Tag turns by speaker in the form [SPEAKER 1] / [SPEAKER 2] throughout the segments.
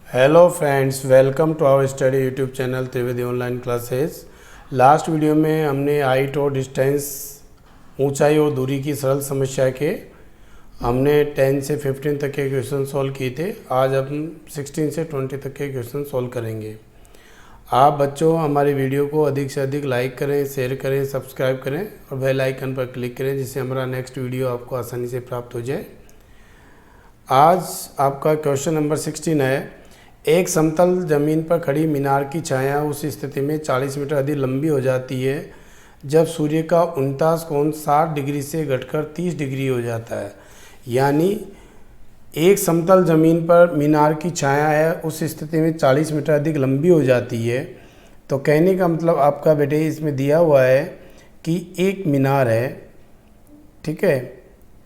[SPEAKER 1] Hello friends, welcome to our study YouTube channel Trivedi online classes. Last video में हमने height और distance, ऊंचाई और दूरी की सरल समस्या के हमने 10 से 15 तक के क्वेश्चन सॉल्व किए थे। आज हम 16 से 20 तक के क्वेश्चन सॉल्व करेंगे। आप बच्चों हमारी वीडियो को अधिक से अधिक लाइक करें, शेयर करें, सब्सक्राइब करें और बेल आइकन पर क्लिक करें, जिससे हमारा नेक्स्ट वीडियो आपको आसानी से प्राप्त हो जाए। आज आपका क्वेश्चन नंबर 16 है। एक समतल जमीन पर खड़ी मीनार की छाया उस स्थिति में 40 मीटर अधिक लंबी हो जाती है जब सूर्य का 49 कोण 60 डिग्री से घटकर 30 डिग्री हो जाता है। यानी एक समतल ज़मीन पर मीनार की छाया है, उस स्थिति में 40 मीटर अधिक लंबी हो जाती है। तो कहने का मतलब आपका बेटे इसमें दिया हुआ है कि एक मीनार है, ठीक है।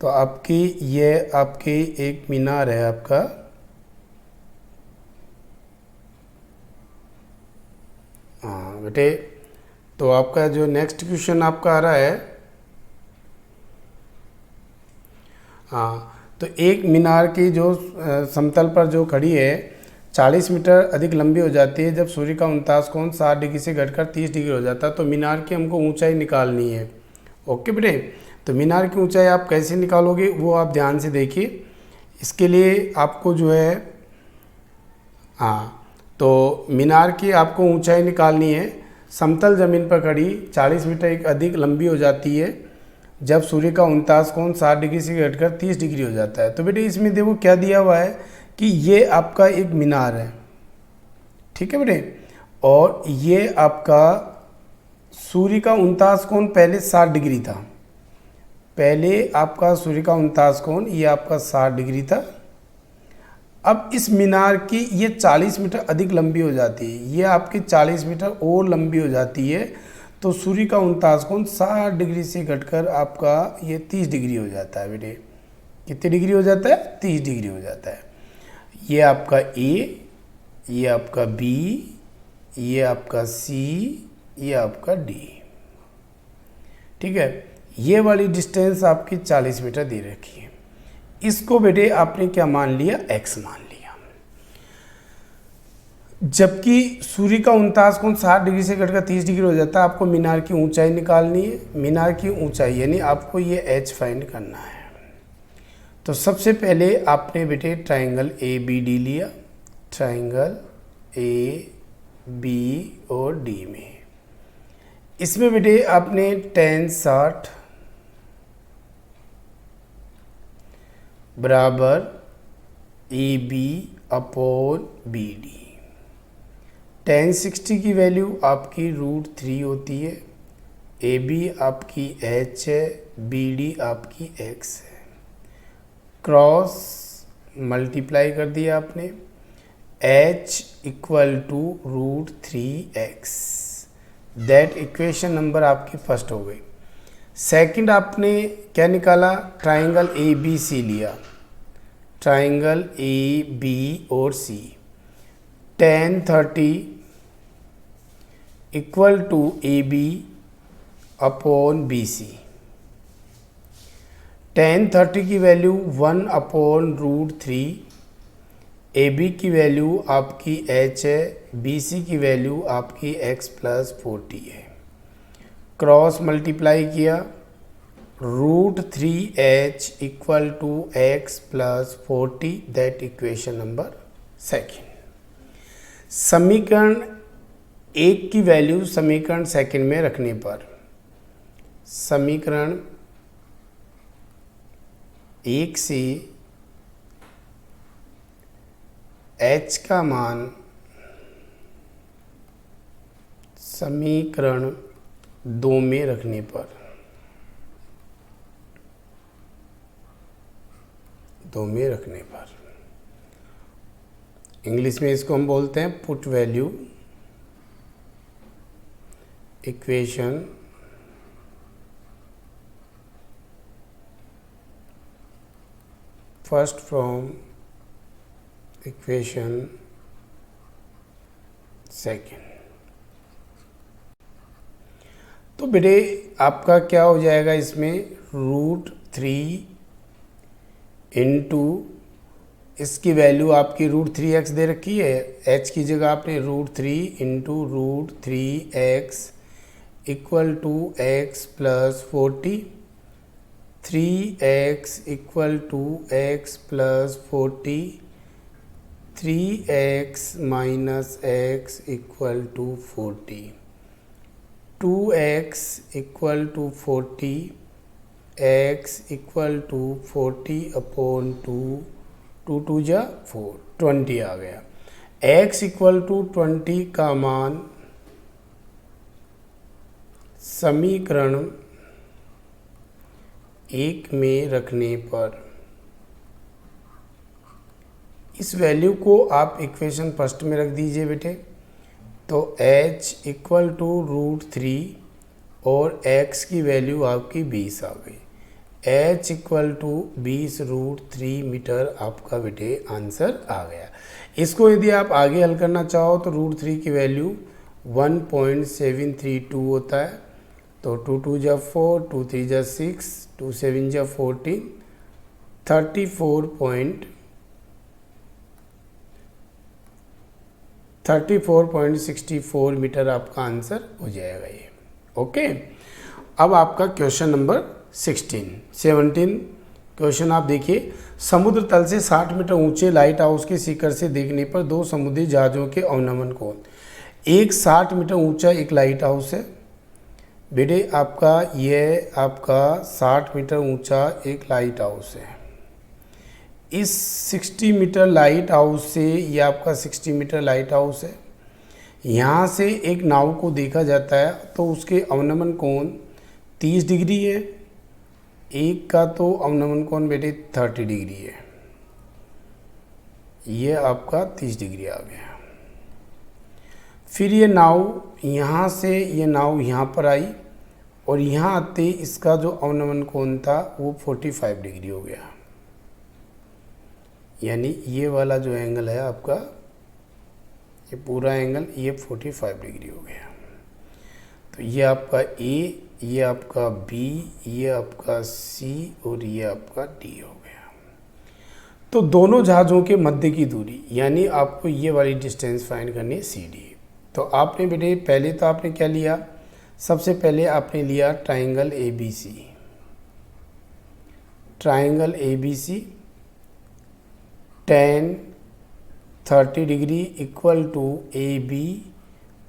[SPEAKER 1] तो आपकी एक मीनार है आपका, हाँ बेटे। तो आपका जो नेक्स्ट क्वेश्चन आपका आ रहा है, हाँ, तो एक मीनार की जो समतल पर जो खड़ी है 40 मीटर अधिक लंबी हो जाती है जब सूर्य का 49 कोण 60 डिग्री से घटकर 30 डिग्री हो जाता है। तो मीनार की हमको ऊंचाई निकालनी है। ओके बेटे, तो मीनार की ऊंचाई आप कैसे निकालोगे वो आप ध्यान से देखिए। इसके लिए आपको जो है, हाँ, तो मीनार की आपको ऊंचाई निकालनी है। समतल ज़मीन पर खड़ी 40 मीटर अधिक लंबी हो जाती है जब सूर्य का 49 कोण 60 डिग्री से घटकर 30 डिग्री हो जाता है। तो बेटे इसमें देखो क्या दिया हुआ है कि ये आपका एक मीनार है, ठीक है बेटे। और ये आपका सूर्य का 49 कोण पहले 60 डिग्री था, पहले आपका सूर्य का 49 कोण ये आपका 60 डिग्री था। अब इस मीनार की ये 40 मीटर अधिक लंबी हो जाती है, ये आपकी 40 मीटर और लंबी हो जाती है। तो सूर्य का 49 कोण 60 डिग्री से घटकर आपका ये 30 डिग्री हो जाता है बेटे। कितनी डिग्री हो जाता है? 30 डिग्री हो जाता है। ये आपका ए, ये आपका बी, ये आपका सी, ये आपका डी, ठीक है। ये वाली डिस्टेंस आपकी 40 मीटर दे रखी है। इसको बेटे आपने क्या मान लिया? एक्स मान लिया। जबकि सूर्य का 49 कोण 60 डिग्री से घटकर 30 डिग्री हो जाता है, आपको मीनार की ऊंचाई निकालनी है। मीनार की ऊंचाई यानी आपको ये एच फाइंड करना है। तो सबसे पहले आपने बेटे ट्राइंगल ए बी डी लिया। ट्राइंगल ए बी और डी में इसमें बेटे आपने tan 60 बराबर A B upon B D. tan 60 की वैल्यू आपकी √3 होती है, ए बी आपकी h है, बी डी आपकी x है। क्रॉस मल्टीप्लाई कर दिया आपने, h equal to √3x। That equation number आपकी फर्स्ट हो गई। सेकंड आपने क्या निकाला? ट्राइंगल ए बी सी लिया। ट्राइंगल ए बी और C, tan 30 equal to A B upon B C. tan 30 की वैल्यू 1 अपॉन √3, ए बी की वैल्यू आपकी h है, बी सी की वैल्यू आपकी x + 40 है। क्रॉस मल्टीप्लाई किया, √3h equal to x + 40। That equation number second. समीकरण एक की वैल्यू समीकरण सेकंड में रखने पर, समीकरण एक से h का मान समीकरण 2 में रखने पर, 2 में रखने पर, इंग्लिश में इसको हम बोलते हैं put value equation first from equation second. तो बेटे आपका क्या हो जाएगा इसमें? √3 इंटू इसकी वैल्यू आपकी √3x दे रखी है, h की जगह आपने √3 into √3x equal to x plus 40, 3x equal to x plus 40, 3x minus x equal to 40, 2x equal to 40, x equal to 40 upon 2, 2 2 जा 4, 20 आ गया। x इक्वल टू 20 का मान समीकरण 1 में रखने पर इस वैल्यू को आप इक्वेशन फर्स्ट में रख दीजिए बेटे। तो h इक्वल टू √3 और x की वैल्यू आपकी 20 आ गई। h इक्वल टू 20 √3 मीटर आपका बेटे आंसर आ गया। इसको यदि आप आगे हल करना चाहो तो √3 की वैल्यू 1.732 होता है। तो 2 2 जा 4, 2 3 जा 6, 2 7 जा 14, 34.64 मीटर आपका आंसर हो जाएगा ये। ओके, अब आपका क्वेश्चन नंबर 17 क्वेश्चन आप देखिए। समुद्र तल से 60 मीटर ऊंचे लाइट हाउस के शिखर से देखने पर दो समुद्री जहाज़ों के अवनमन कोण। एक 60 मीटर ऊंचा एक लाइट हाउस है बेटे आपका, ये आपका 60 मीटर ऊंचा एक लाइट हाउस है। इस 60 मीटर लाइट हाउस से, ये आपका 60 मीटर लाइट हाउस है, यहाँ से एक नाव को देखा जाता है तो उसके अवनमन कोण 30 डिग्री है। एक का तो अवनमन कोण बेटे 30 डिग्री है, ये आपका 30 डिग्री आ गया। फिर ये नाव यहाँ से, ये नाव यहाँ पर आई और यहाँ आते इसका जो अवनमन कोण था वो 45 डिग्री हो गया, यानी ये वाला जो एंगल है आपका, ये पूरा एंगल ये 45 डिग्री हो गया। तो ये आपका A, ये आपका B, ये आपका C और ये आपका D हो गया। तो दोनों जहाज़ों के मध्य की दूरी, यानी आपको ये वाली डिस्टेंस फाइंड करनी है CD। तो आपने बेटे पहले तो आपने क्या लिया, सबसे पहले आपने लिया triangle ABC। Triangle ABC tan 30 degree equal to AB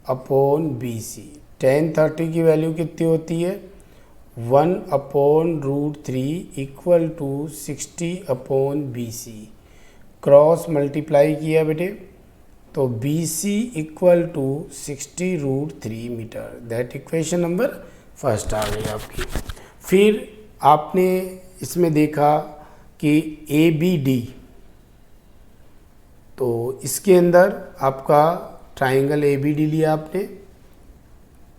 [SPEAKER 1] upon BC। tan 30 की वैल्यू कितनी होती है 1 upon √3 equal to 60 upon BC। Cross multiply किया बेटे तो BC equal to 60 √3 metre. That equation number first आ गई आपकी। फिर आपने इसमें देखा कि ABD, तो इसके अंदर आपका ट्राइंगल ABD लिया आपने।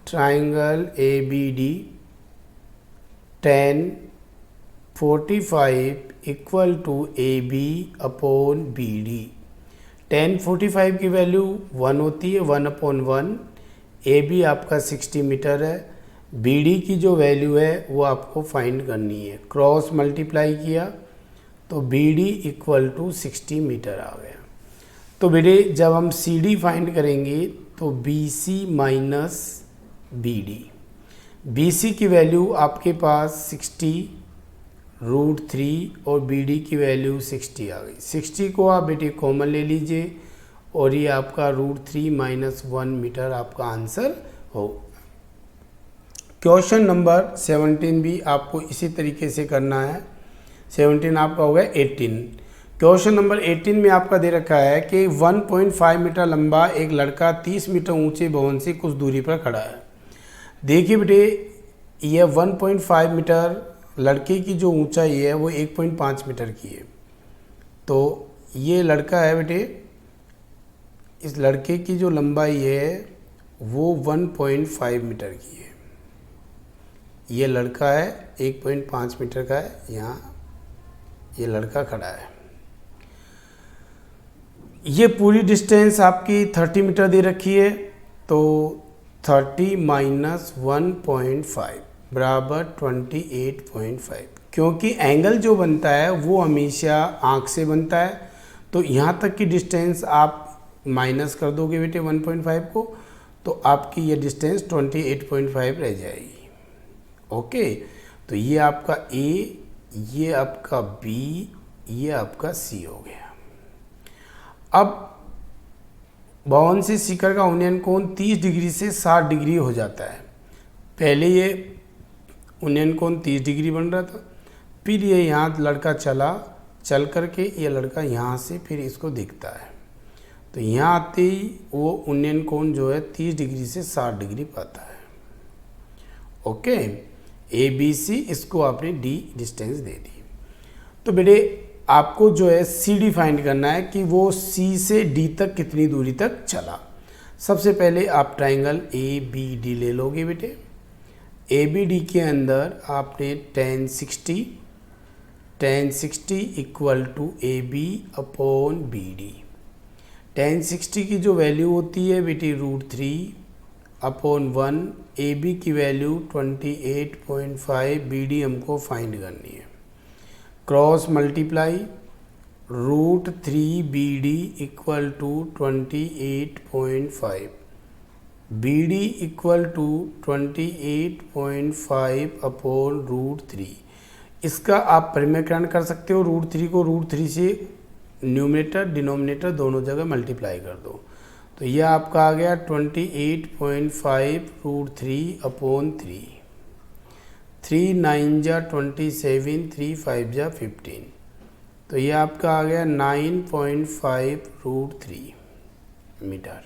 [SPEAKER 1] Triangle ABD tan 45 equal to AB upon BD। tan 45 की वैल्यू 1 होती है, 1 अपॉन 1। AB आपका 60 मीटर है, BD की जो वैल्यू है वो आपको फाइंड करनी है। क्रॉस मल्टीप्लाई किया तो BD इक्वल टू 60 मीटर आ गया। तो बेटे जब हम CD फाइंड करेंगे तो BC माइनस BD, BC की वैल्यू आपके पास 60 √3 और BD की वैल्यू 60 आ गई। 60 को आप बेटे कॉमन ले लीजिए और ये आपका √3 माइनस 1 मीटर आपका आंसर हो। क्वेश्चन नंबर 17 भी आपको इसी तरीके से करना है। 17 आपका हो गया 18। क्वेश्चन नंबर 18 में आपका दे रखा है कि 1.5 मीटर लंबा एक लड़का 30 मीटर ऊंचे भवन से कुछ दूरी पर खड़ा है। देखिए बेटे यह 1.5 मीटर लड़के की जो ऊंचाई है वो 1.5 मीटर की है। तो ये लड़का है बेटे, इस लड़के की जो लंबाई है वो 1.5 मीटर की है। ये लड़का है 1.5 मीटर का है, यहाँ ये लड़का खड़ा है। ये पूरी डिस्टेंस आपकी 30 मीटर दे रखी है। तो 30 माइनस 1.5 बराबर 28.5। क्योंकि एंगल जो बनता है वो हमेशा आंख से बनता है, तो यहाँ तक की डिस्टेंस आप माइनस कर दोगे बेटे 1.5 को, तो आपकी ये डिस्टेंस 28.5 रह जाएगी। ओके, तो ये आपका ए, ये आपका बी, ये आपका सी हो गया। अब भवन से शिखर का उन्नयन कोण 30 डिग्री से 60 डिग्री हो जाता है। पहले ये उन्नयन कोण 30 डिग्री बन रहा था, फिर ये यहाँ लड़का चल करके ये लड़का यहाँ से फिर इसको दिखता है, तो यहाँ आते ही वो उन्नयन कोण जो है 30 डिग्री से 60 डिग्री पाता है। ओके, ए बी सी, इसको आपने डी डिस्टेंस दे दी। तो बेटे आपको जो है सी डी फाइंड करना है कि वो सी से डी तक कितनी दूरी तक चला। सबसे पहले आप ट्राइंगल ए बी डी ले लोगे बेटे। ए बी डी के अंदर आपने tan 60 equal to A B upon B D. tan 60 की जो वैल्यू होती है बेटी √3 अपॉन 1, ए बी की वैल्यू 28.5, बी डी हमको फाइंड करनी है। Cross multiply √3 B D equal to 28.5, B D equal to 28.5 upon √3। इसका आप परिमेयकरण कर सकते हो, √3 को √3 से न्यूमरेटर डिनोमिनेटर दोनों जगह मल्टीप्लाई कर दो, तो यह आपका आ गया 28.5 √3 अपॉन 3। 3 9 जा 27, 3 5 जा 15, तो यह आपका आ गया 9.5 √3 मीटर।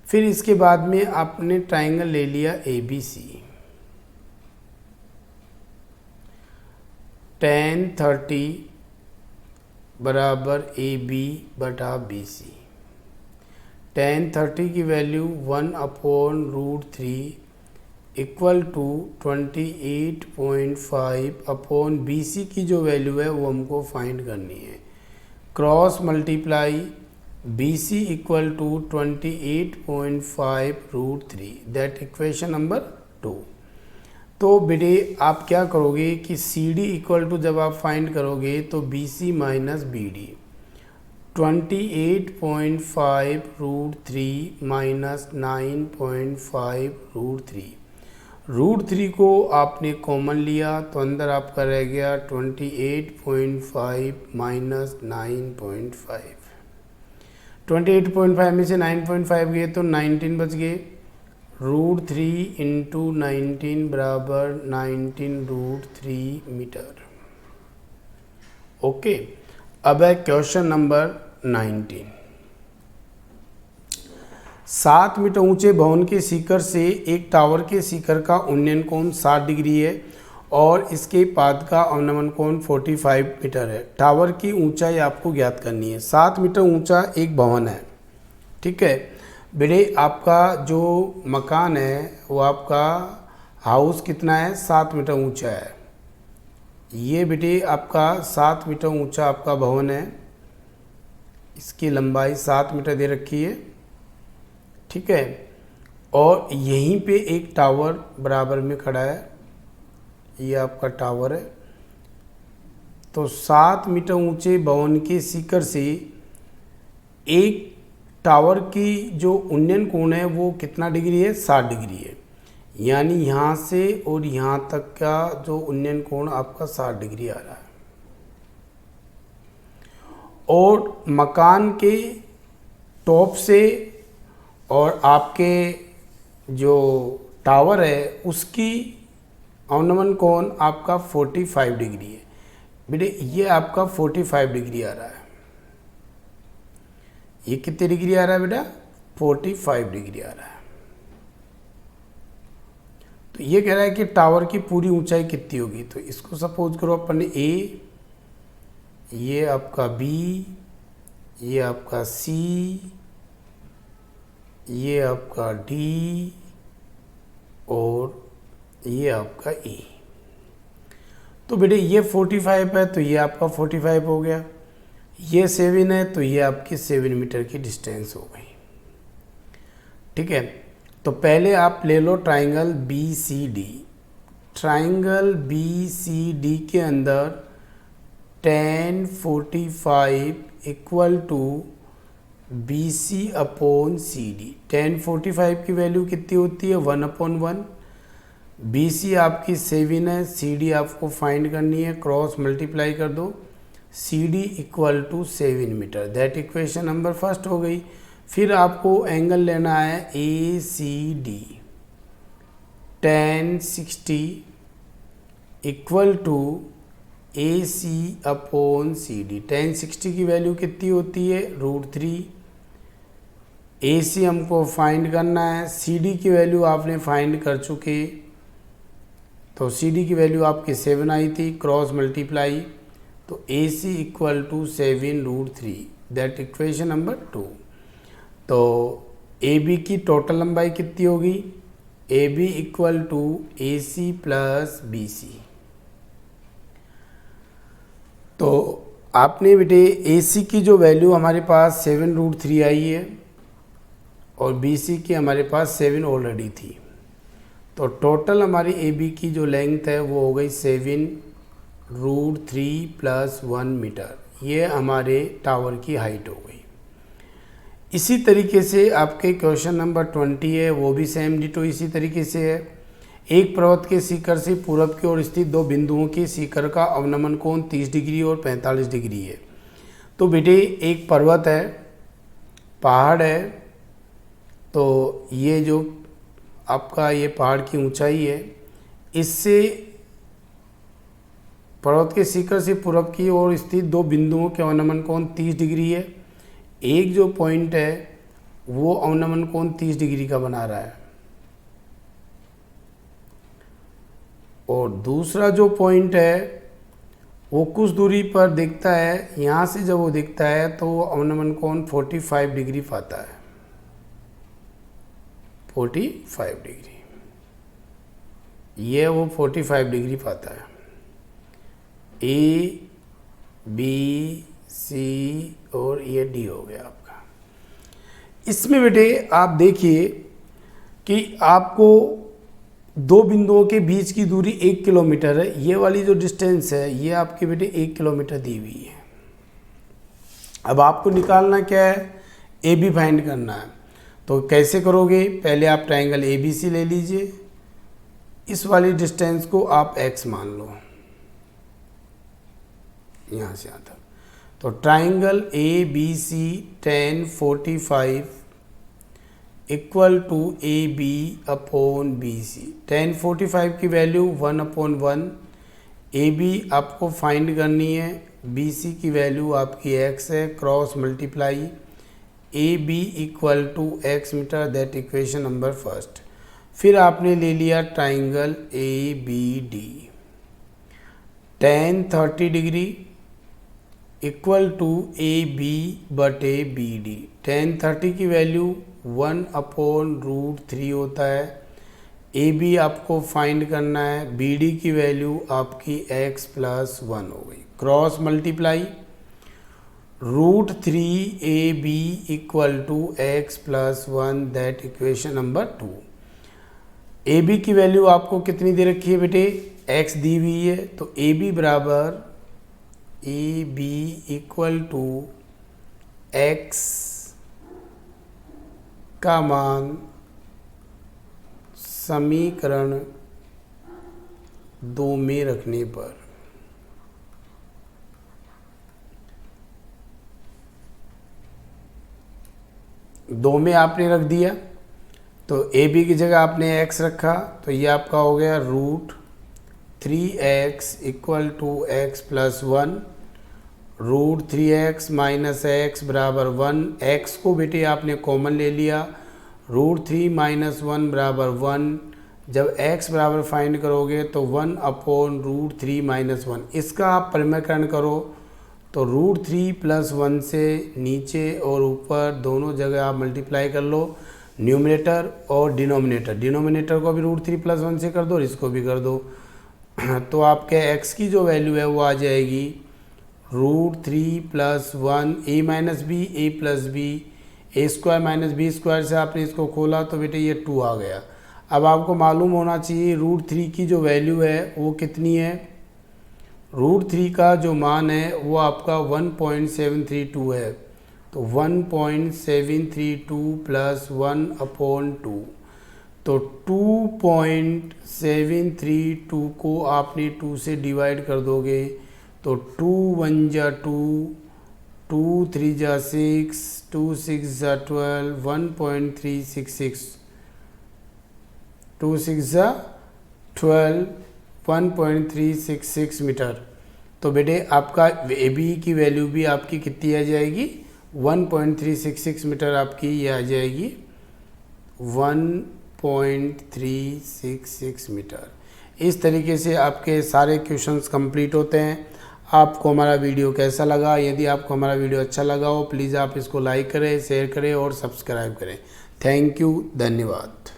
[SPEAKER 1] फिर इसके बाद में आपने ट्राइंगल ले लिया ए बी सी। tan 30 बराबर ए बी बटा बी सी। tan 30 की value 1 upon √3 equal to 28.5 upon B C की जो वैल्यू है वो हमको फाइंड करनी है। Cross multiply B C equal to 28.5 √3, that equation number 2। तो बेटे आप क्या करोगे कि सी डी इक्वल टू जब आप फाइंड करोगे तो B C minus B D, 28.5 √3 minus 9.5 √3। √3 को आपने कॉमन लिया तो अंदर आपका रह गया 28.5 माइनस 9.5। 28.5 में से 9.5 गए तो 19 बच गए। √3 इंटू 19 बराबर 19 √3 मीटर। ओके, अब है क्वेश्चन नंबर 19। 7 मीटर ऊंचे भवन के शिखर से एक टावर के शिखर का उन्नयन कोण 60 डिग्री है और इसके पाद का अवनमन कोण 45 मीटर है। टावर की ऊंचाई आपको ज्ञात करनी है। 7 मीटर ऊंचा एक भवन है, ठीक है बेटे। आपका जो मकान है वो आपका हाउस कितना है, 7 मीटर ऊंचा है। ये बेटे आपका 7 मीटर ऊंचा आपका भवन है, इसकी लंबाई 7 मीटर दे रखी है, ठीक है। और यहीं पे एक टावर बराबर में खड़ा है, ये आपका टावर है। तो 7 मीटर ऊंचे भवन के शिखर से एक टावर की जो उन्नयन कोण है वो कितना डिग्री है, 60 डिग्री है। यानी यहाँ से और यहाँ तक का जो उन्नयन कोण आपका 60 डिग्री आ रहा है। और मकान के टॉप से और आपके जो टावर है उसकी अवनमन कोण आपका 45 डिग्री है बेटे। ये आपका 45 डिग्री आ रहा है। ये कितने डिग्री आ रहा है बेटा, 45 डिग्री आ रहा है। तो ये कह रहा है कि टावर की पूरी ऊंचाई कितनी होगी। तो इसको सपोज करो अपन ने ए, ये आपका बी, ये आपका सी, ये आपका डी और ये आपका ए। तो बेटे ये 45 है तो ये आपका 45 हो गया। ये 7 है तो ये आपकी 7 मीटर की डिस्टेंस हो गई, ठीक है। तो पहले आप ले लो triangle B C D. Triangle B C D के अंदर tan 45 equal to BC upon CD। tan 45 की वैल्यू कितनी होती है 1/1। BC आपकी 7 है, CD आपको फाइंड करनी है, क्रॉस मल्टीप्लाई कर दो, CD equal to 7 meter. That equation number first हो गई। फिर आपको एंगल लेना है ACD। tan 60 equal to AC upon CD। tan 60 की वैल्यू कितनी होती है √3। AC हमको फाइंड करना है, CD की वैल्यू आपने फाइंड कर चुके, तो CD की वैल्यू आपकी 7 आई थी, क्रॉस मल्टीप्लाई, तो AC equal to 7√3। That equation number 2। तो AB की टोटल लंबाई कितनी होगी, AB equal to AC plus BC। तो आपने बेटे AC की जो वैल्यू हमारे पास 7√3 आई है और BC की हमारे पास 7 ऑलरेडी थी, तो टोटल हमारी AB की जो लेंथ है वो हो गई 7√3 प्लस 1 मीटर। ये हमारे टावर की हाइट हो गई। इसी तरीके से आपके क्वेश्चन नंबर 20 है, वो भी सेम डिटो इसी तरीके से है। एक पर्वत के शिखर से पूरब की ओर स्थित दो बिंदुओं के शिखर का अवनमन कोण 30 डिग्री और 45 डिग्री है। तो बेटे एक पर्वत है, पहाड़ है, तो ये जो आपका ये पहाड़ की ऊंचाई है, इससे पर्वत के शिखर से पूरब की ओर स्थित दो बिंदुओं के अवनमन कोण 30 डिग्री है। एक जो पॉइंट है वो अवनमन कोण 30 डिग्री का बना रहा है और दूसरा जो पॉइंट है वो कुछ दूरी पर दिखता है। यहाँ से जब वो दिखता है तो वो अवनमन कोण 45 डिग्री पाता है, 45 डिग्री, ये वो 45 डिग्री पाता है। A, B, C और ये D हो गया आपका। इसमें बेटे आप देखिए कि आपको दो बिंदुओं के बीच की दूरी 1 किलोमीटर है। ये वाली जो डिस्टेंस है ये आपके बेटे 1 किलोमीटर दी हुई है। अब आपको निकालना क्या है, AB फाइंड करना है। तो कैसे करोगे, पहले आप ट्रायंगल ABC ले लीजिए, इस वाली डिस्टेंस को आप x मान लो, यहाँ से आता। तो triangle ABC tan 45 equal to AB upon BC। tan 45 की वैल्यू 1/1, AB आपको फाइंड करनी है, BC की वैल्यू आपकी x है, cross multiply, AB equal to x meter. That equation number first. फिर आपने ले लिया triangle ABD। tan 30 degree equal to AB बटे BD। tan 30 की वैल्यू 1/√3 होता है। AB आपको फाइंड करना है, BD की वैल्यू आपकी x प्लस 1 हो गई, cross multiply, √3AB equal to x plus 1। That equation number 2। AB की वैल्यू आपको कितनी दे रखी है बेटे, x दी हुई है, तो AB बराबर AB इक्वल टू x का मान समीकरण 2 में रखने पर दो में आपने रख दिया, तो AB की जगह आपने x रखा, तो ये आपका हो गया √3x equal to x plus 1। √3x minus x बराबर 1। x को बेटे आपने कॉमन ले लिया, √3 माइनस 1 बराबर 1। जब x बराबर फाइंड करोगे तो 1/√3 माइनस 1। इसका आप परिमेयकरण करो तो √3 प्लस 1 से नीचे और ऊपर दोनों जगह आप मल्टीप्लाई कर लो, न्यूमरेटर और डिनोमिनेटर। डिनोमिनेटर को भी √3 प्लस 1 से कर दो और इसको भी कर दो, तो आपके x की जो वैल्यू है वो आ जाएगी √3 plus 1 a minus B, a plus B, A square minus B square से आपने इसको खोला तो बेटे ये 2 आ गया। अब आपको मालूम होना चाहिए √3 की जो वैल्यू है वो कितनी है, √3 का जो मान है वो आपका 1.732 है, तो 1.732 प्लस 1/2, तो 2.732 को आपने 2 से डिवाइड कर दोगे तो 2 1 जा 2, 2 3 जा 6, 2 6 जा 12, 1.366, 2 6 जा 12, 1.366 मीटर। तो बेटे आपका ए बी की वैल्यू भी आपकी कितनी आ जाएगी, 1.366 मीटर आपकी ये आ जाएगी, 1.366 मीटर। इस तरीके से आपके सारे क्वेश्चंस कंप्लीट होते हैं। आपको हमारा वीडियो कैसा लगा? यदि आपको हमारा वीडियो अच्छा लगा हो प्लीज़ आप इसको लाइक करें, शेयर करें और सब्सक्राइब करें। थैंक यू, धन्यवाद।